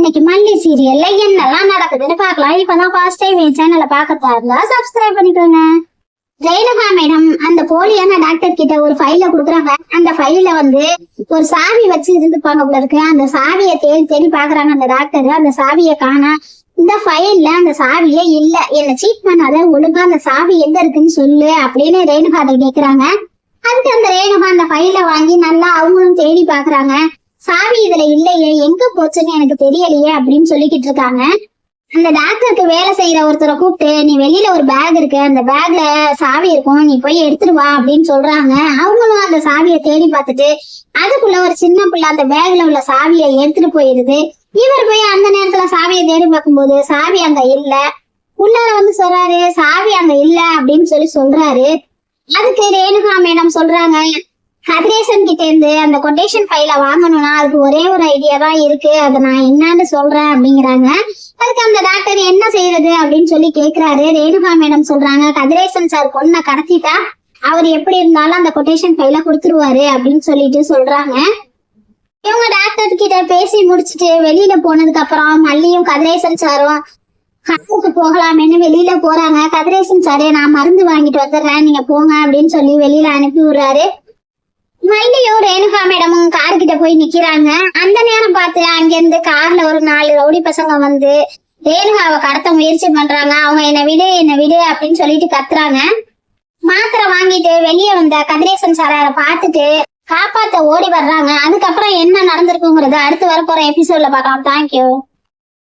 இன்னைக்கு மல்லி சீரியல்ல என்னெல்லாம் நடக்குதுன்னு பாக்கலாம். இப்பதான் ஃபர்ஸ்ட் டைம் என் சேனலை பாக்கறதா இருந்தா சப்ஸ்கிரைப் பண்ணிக்கோங்க. ரேணுகா மேடம் அந்த போலியான டாக்டர் கிட்ட ஒரு ஃபைல குடுக்குறாங்க. அந்த ஃபைல ஒரு சாவி வச்சு இருந்துப்பாங்க போல இருக்கு. அந்த சாவியை தேடி தேடி பாக்குறாங்க அந்த டாக்டர். அந்த சாவியை காணா. இந்த ஃபைல்ல அந்த சாவியே இல்ல. என்ன சீட் பண்ணாத, ஒழுங்கா அந்த சாவி எங்க இருக்குன்னு சொல்லு அப்படின்னு ரேணுகா கேக்குறாங்க. அதுக்கு அந்த ரேணுகா அந்த ஃபைல வாங்கி நல்லா அவங்களும் தேடி பாக்குறாங்க. சாவி இதுல இல்லையே, எங்க போச்சுன்னு எனக்கு தெரியலையே அப்படின்னு சொல்லிக்கிட்டு இருக்காங்க. அந்த டாக்டருக்கு வேலை செய்யற ஒருத்தரை கூப்பிட்டு, நீ வெளியில ஒரு பேக் இருக்கு, அந்த பேக்ல சாவி இருக்கும், நீ போய் எடுத்துட்டு வா அப்படின்னு சொல்றாங்க. அவங்களும் அந்த சாவியை தேடி பார்த்துட்டு அதுக்குள்ள ஒரு சின்ன பிள்ளை அந்த பேக்ல உள்ள சாவியை எடுத்துட்டு போயிருது. இவர் போய் அந்த நேரத்துல சாவியை தேடி பார்க்கும்போது சாவி அங்க இல்ல. உள்ளார சொல்றாரு சாவி அங்க இல்ல அப்படின்னு சொல்றாரு. அதுக்கு ரேணுகா மேடம் சொல்றாங்க, கதிரேசன் கிட்ட இருந்து அந்த கொட்டேஷன் ஃபைல வாங்கணும்னா அதுக்கு ஒரே ஒரு ஐடியா தான் இருக்கு, அதை நான் என்னன்னு சொல்றேன் அப்படிங்கிறாங்க. அதுக்கு அந்த டாக்டர் என்ன செய்யறது அப்படின்னு சொல்லி கேக்குறாரு. ரேணுகா மேடம் சொல்றாங்க, கதிரேசன் சார் பொண்ணை கடத்திட்டா அவர் எப்படி இருந்தாலும் அந்த கொட்டேஷன் ஃபைல கொடுத்துருவாரு அப்படின்னு சொல்றாங்க. இவங்க டாக்டர் கிட்ட பேசி முடிச்சுட்டு வெளியில போனதுக்கு அப்புறம் மல்லியும் கதிரேசன் சாரும் ஹாஸ்பிட்டலுக்கு போகலாமேன்னு வெளியில போறாங்க. கதிரேசன் சாரே, நான் மருந்து வாங்கிட்டு வந்துடுறேன், நீங்க போங்க அப்படின்னு சொல்லி வெளியில அனுப்பி விடுறாரு. மல்லியும் ரேணுகா மேடமும் கார் கிட்ட போய் நிக்கிறாங்க. அந்த நேரம் பார்த்து அங்கிருந்து கார்ல ஒரு 4 ரவுடி பசங்க ரேணுகாவை கடத்த முயற்சி பண்றாங்க. அவங்க என்ன விடு அப்படின்னு சொல்லிட்டு கத்துறாங்க. மாத்திரை வாங்கிட்டு வெளியே வந்த கதிரேசன் சார பார்த்துட்டு காப்பாத்த ஓடி வர்றாங்க. அதுக்கப்புறம் என்ன நடந்திருக்குங்கிறத அடுத்து வரப்போற எபிசோட்ல பார்க்கலாம். தேங்க்யூ.